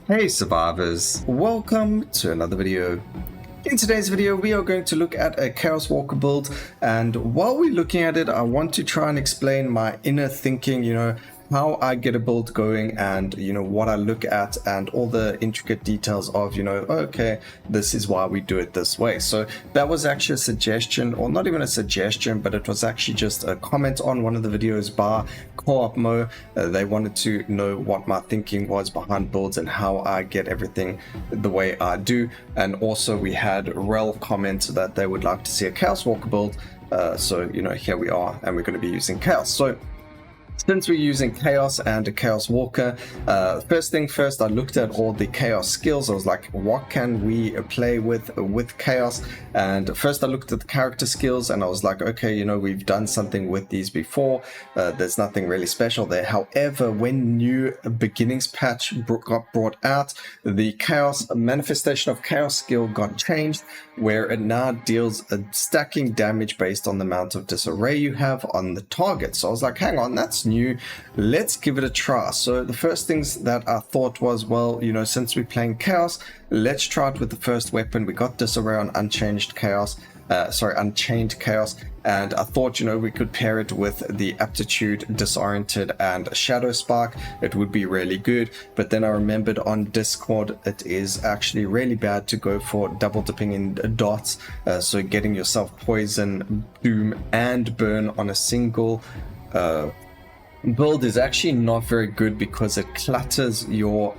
Hey survivors, welcome to another video. In today's video we are going to look at a Chaoswalker build, and while we're looking at it I want to try and explain my inner thinking, how I get a build going and what I look at and all the intricate details of okay, this is why we do it this way. So that was actually a suggestion, or not even a suggestion, but it was actually just a comment on one of the videos by Co-op Mo. They wanted to know what my thinking was behind builds and how I get everything the way I do. And also we had Rel comment that they would like to see a Chaoswalker build. So here we are, and we're going to be using Chaos. So since we're using Chaos and a Chaos Walker, first thing first, I looked at all the Chaos skills. I was like, what can we play with Chaos? And first I looked at the character skills and I was like, okay, we've done something with these before. There's nothing really special there. However, when new beginnings patch got brought out, the Chaos manifestation of Chaos skill got changed, where it now deals a stacking damage based on the amount of disarray you have on the target. So I was like, hang on, that's new, let's give it a try. So the first things that I thought was, well, since we're playing Chaos, let's try it with the first weapon. We got disarray on unchained Chaos, and I thought we could pair it with the aptitude, disoriented, and shadow spark. It would be really good. But then I remembered on Discord it is actually really bad to go for double dipping in dots, so getting yourself poison, doom, and burn on a single build is actually not very good, because it clutters your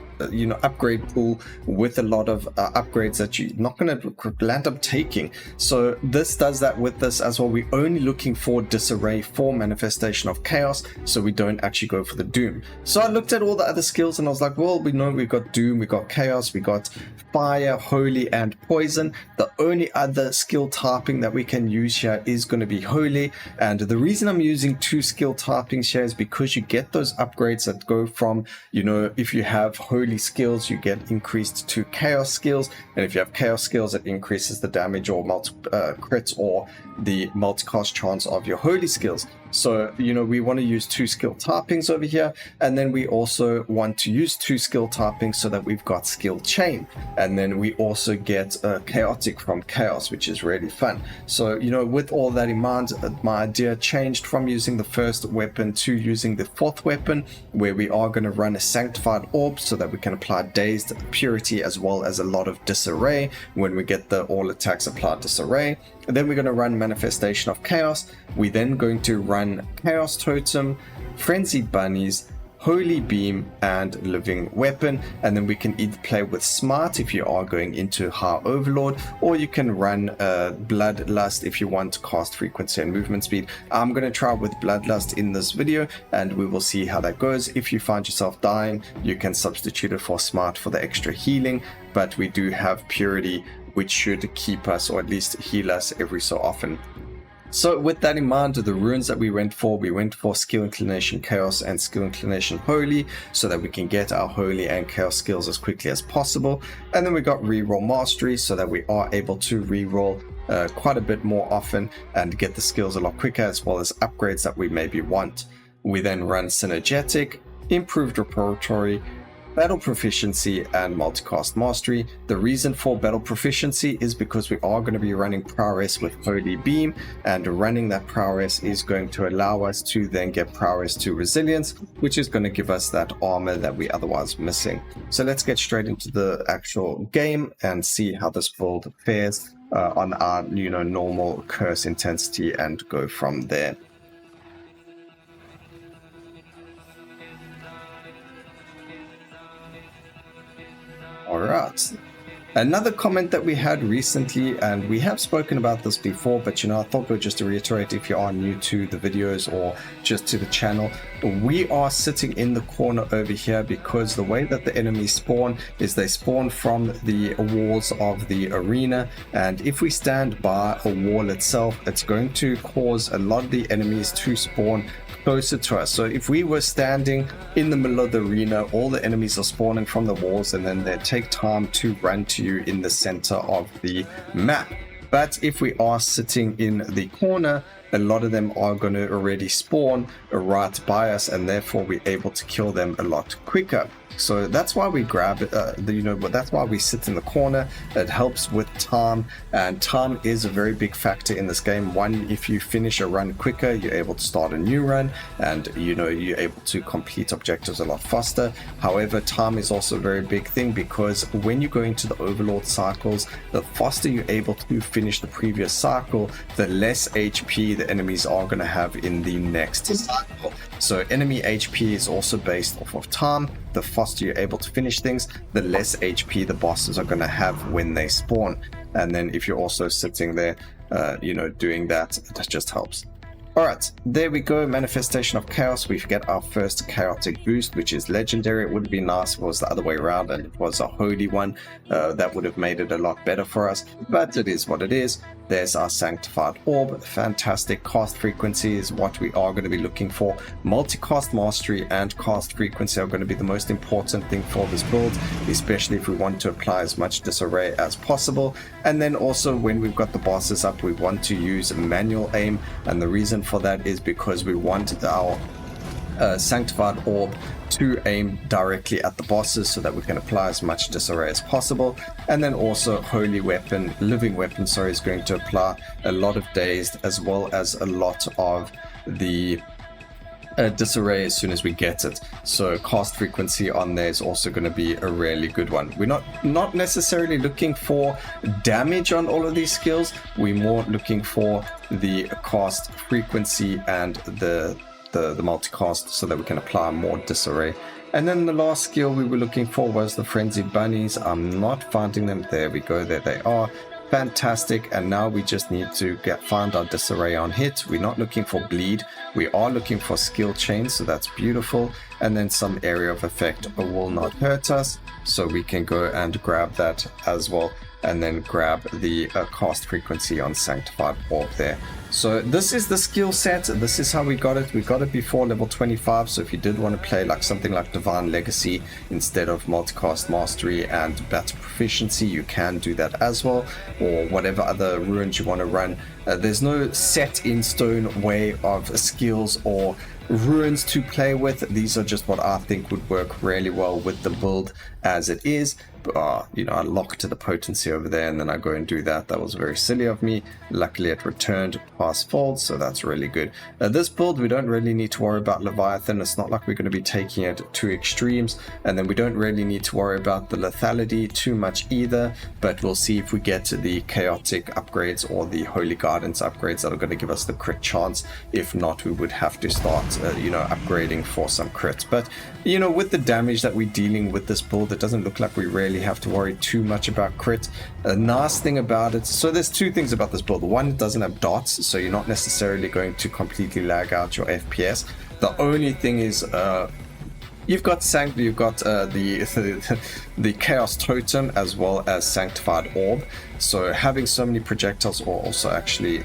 upgrade pool with a lot of upgrades that you're not going to land up taking. So this does that with this as well. We're only looking for disarray for manifestation of Chaos, so we don't actually go for the doom. So I looked at all the other skills and I was like, well, we know we've got doom, we got Chaos, we got fire, holy, and poison. The only other skill typing that we can use here is going to be holy, and the reason I'm using two skill typings here is because you get those upgrades that go from, if you have holy skills you get increased to chaos skills, and if you have chaos skills it increases the damage or crits or the multicast chance of your holy skills. So we want to use two skill typings over here, and then we also want to use two skill typings so that we've got skill chain, and then we also get chaotic from chaos, which is really fun. So with all that in mind, my idea changed from using the first weapon to using the fourth weapon, where we are going to run a sanctified orb so that we can apply dazed, purity, as well as a lot of disarray when we get the all attacks applied disarray. And then we're going to run manifestation of chaos. We're then going to run chaos totem, frenzied bunnies, holy beam, and living weapon. And then we can either play with smart if you are going into high overlord, or you can run bloodlust if you want to cast frequency and movement speed. I'm going to try with bloodlust in this video and we will see how that goes. If you find yourself dying, you can substitute it for smart for the extra healing, but we do have purity, which should keep us, or at least heal us every so often. So with that in mind, the runes that we went for skill inclination chaos and skill inclination holy, so that we can get our holy and chaos skills as quickly as possible. And then we got reroll mastery, so that we are able to reroll quite a bit more often and get the skills a lot quicker, as well as upgrades that we maybe want. We then run synergetic, improved repertory, battle proficiency, and multicast mastery. The reason for battle proficiency is because we are going to be running prowess with holy beam, and running that prowess is going to allow us to then get prowess to resilience, which is going to give us that armor that we otherwise missing. So let's get straight into the actual game and see how this build fares on our normal curse intensity, and go from there. Alright, another comment that we had recently, and we have spoken about this before, but I thought we'd just reiterate if you are new to the videos or just to the channel. We are sitting in the corner over here because the way that the enemies spawn is they spawn from the walls of the arena, and if we stand by a wall itself, it's going to cause a lot of the enemies to spawn closer to us. So if we were standing in the middle of the arena, all the enemies are spawning from the walls, and then they take time to run to you in the center of the map. But if we are sitting in the corner, a lot of them are going to already spawn right by us, and therefore we're able to kill them a lot quicker. So that's why we grab that's why we sit in the corner. It helps with time, and time is a very big factor in this game. One, if you finish a run quicker, you're able to start a new run, and you're able to complete objectives a lot faster. However, time is also a very big thing, because when you go into the overlord cycles, the faster you're able to finish the previous cycle, the less HP the enemies are going to have in the next cycle. So enemy HP is also based off of time. The faster you're able to finish things, the less HP the bosses are going to have when they spawn. And then if you're also sitting there, doing that just helps. Alright, there we go, Manifestation of Chaos. We get our first chaotic boost, which is legendary. It would be nice if it was the other way around and it was a holy one. That would have made it a lot better for us, but it is what it is. There's our Sanctified Orb. Fantastic. Cast frequency is what we are going to be looking for. Multicast mastery and cast frequency are going to be the most important thing for this build, especially if we want to apply as much disarray as possible. And then also when we've got the bosses up, we want to use manual aim, and the reason for that is because we want our Sanctified Orb to aim directly at the bosses so that we can apply as much disarray as possible. And then also Holy Weapon, Living Weapon, sorry, is going to apply a lot of dazed as well as a lot of the disarray as soon as we get it. So cast frequency on there is also going to be a really good one. We're not necessarily looking for damage on all of these skills. We're more looking for the cast frequency and the multicast so that we can apply more disarray. And then the last skill we were looking for was the Frenzied Bunnies. I'm not finding them. There we go, there they are. Fantastic. And now we just need to find our disarray on hit. We're not looking for bleed, we are looking for skill chain, so that's beautiful. And then some area of effect will not hurt us, so we can go and grab that as well, and then grab the cast frequency on Sanctified Orb there. So this is the skill set. This is how we got it. We got it before level 25, so if you did want to play like something like Divine Legacy instead of Multicast Mastery and Battle Proficiency, you can do that as well, or whatever other runes you want to run. There's no set in stone way of skills or runes to play with. These are just what I think would work really well with the build as it is. I locked the potency over there and then I go and do that. That was very silly of me. Luckily it returned pass fold, so that's really good. This build, we don't really need to worry about Leviathan. It's not like we're going to be taking it to extremes, and then we don't really need to worry about the lethality too much either, but we'll see if we get to the chaotic upgrades or the holy guidance upgrades that are going to give us the crit chance. If not, we would have to start upgrading for some crits. But with the damage that we're dealing with this build, it doesn't look like we really have to worry too much about crit. A nice thing about it, so there's two things about this build. One, it doesn't have dots, so you're not necessarily going to completely lag out your FPS. The only thing is you've got the Chaos Totem as well as Sanctified Orb. So having so many projectiles, or also actually,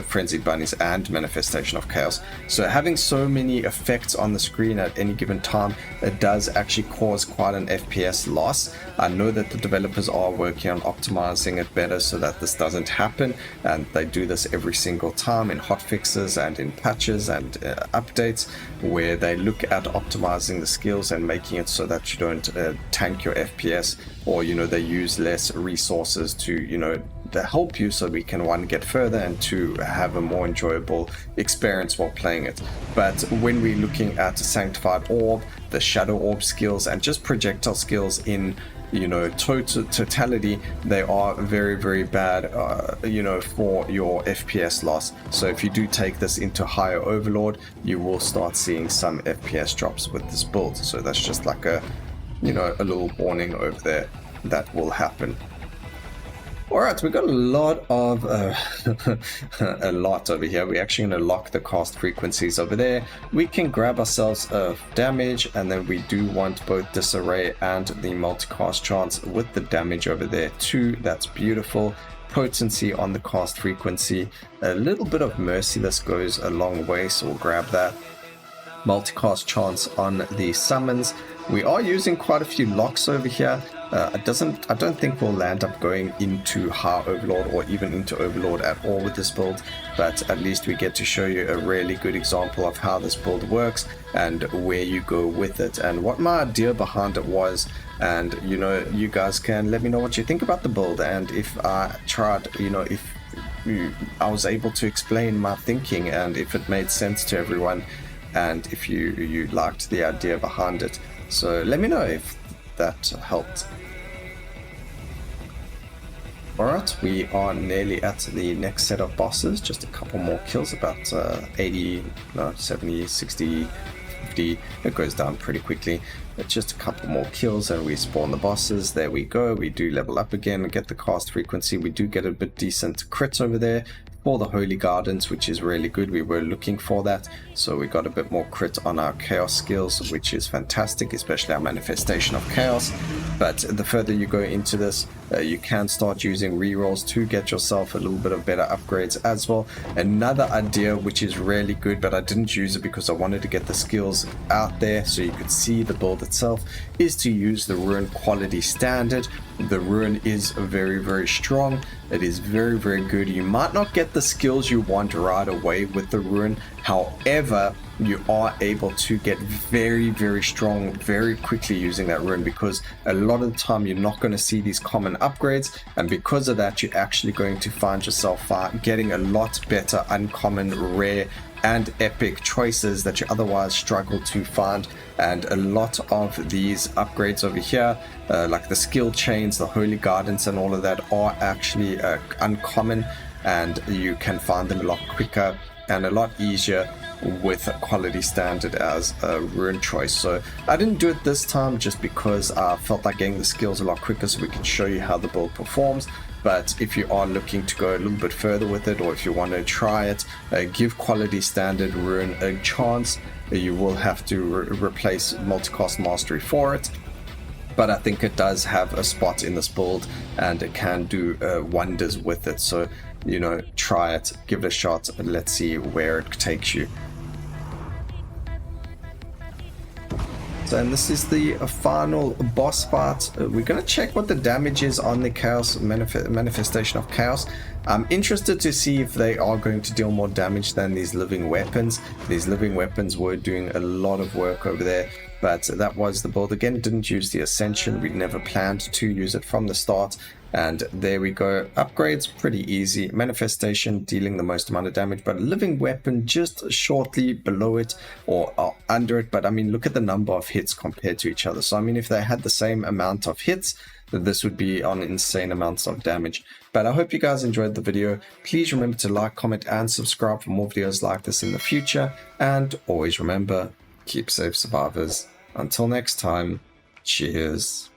Frenzied Bunnies and Manifestation of Chaos. So having so many effects on the screen at any given time, it does actually cause quite an FPS loss. I know that the developers are working on optimizing it better so that this doesn't happen, and they do this every single time in hotfixes and in patches and updates, where they look at optimizing the skills and making it so that you don't tank your FPS, or they use less resources to help you, so we can, one, get further, and two, have a more enjoyable experience while playing it. But when we're looking at the Sanctified Orb, the Shadow Orb skills, and just projectile skills in totality, they are very, very bad for your FPS loss. So if you do take this into higher overlord, you will start seeing some FPS drops with this build. So that's just like a little warning over there that will happen. Alright, we got a lot of a lot over here. We're actually going to lock the cast frequencies over there. We can grab ourselves damage, and then we do want both disarray and the multicast chance with the damage over there too. That's beautiful. Potency on the cast frequency. A little bit of merciless goes a long way, so we'll grab that. Multicast chance on the summons. We are using quite a few locks over here. I don't think we'll land up going into High Overlord or even into Overlord at all with this build, but at least we get to show you a really good example of how this build works and where you go with it and what my idea behind it was. And you know, you guys can let me know what you think about the build, and if I tried, you know, if I was able to explain my thinking and if it made sense to everyone, and if you liked the idea behind it. So let me know if that helped. Alright, we are nearly at the next set of bosses, just a couple more kills, about 80, no, 70, 60, 50, it goes down pretty quickly. It's just a couple more kills and we spawn the bosses. There we go, we do level up again and get the cast frequency. We do get a bit decent crits over there for the Holy Gardens, which is really good. We were looking for that, so we got a bit more crit on our Chaos skills, which is fantastic, especially our Manifestation of Chaos. But the further you go into this, you can start using rerolls to get yourself a little bit of better upgrades as well. Another idea which is really good, but I didn't use it because I wanted to get the skills out there so you could see the build itself, is to use the Rune quality standard. The Rune is very, very strong. It is very, very good. You might not get the skills you want right away with the Rune. However, you are able to get very, very strong very quickly using that Rune, because a lot of the time you're not going to see these common upgrades, and because of that you're actually going to find yourself getting a lot better uncommon, rare and epic choices that you otherwise struggle to find. And a lot of these upgrades over here, like the skill chains, the Holy Gardens and all of that, are actually uncommon, and you can find them a lot quicker and a lot easier with quality standard as a Rune choice. So I didn't do it this time just because I felt like getting the skills a lot quicker so we can show you how the build performs. But if you are looking to go a little bit further with it, or if you want to try it, give quality standard Rune a chance. You will have to replace multicast mastery for it, but I think it does have a spot in this build and it can do wonders with it. So, you know, try it, give it a shot, and let's see where it takes you. So, and this is the final boss fight. We're going to check what the damage is on the Chaos Manifestation of Chaos. I'm interested to see if they are going to deal more damage than these living weapons. These living weapons were doing a lot of work over there, but that was the build. Again, didn't use the Ascension. We never planned to use it from the start. And there we go. Upgrades, pretty easy. Manifestation dealing the most amount of damage, but living weapon just shortly below it or under it. But I mean, look at the number of hits compared to each other. So I mean, if they had the same amount of hits, this would be on insane amounts of damage. But I hope you guys enjoyed the video. Please remember to like, comment and subscribe for more videos like this in the future. And always remember, keep safe, survivors. Until next time, cheers.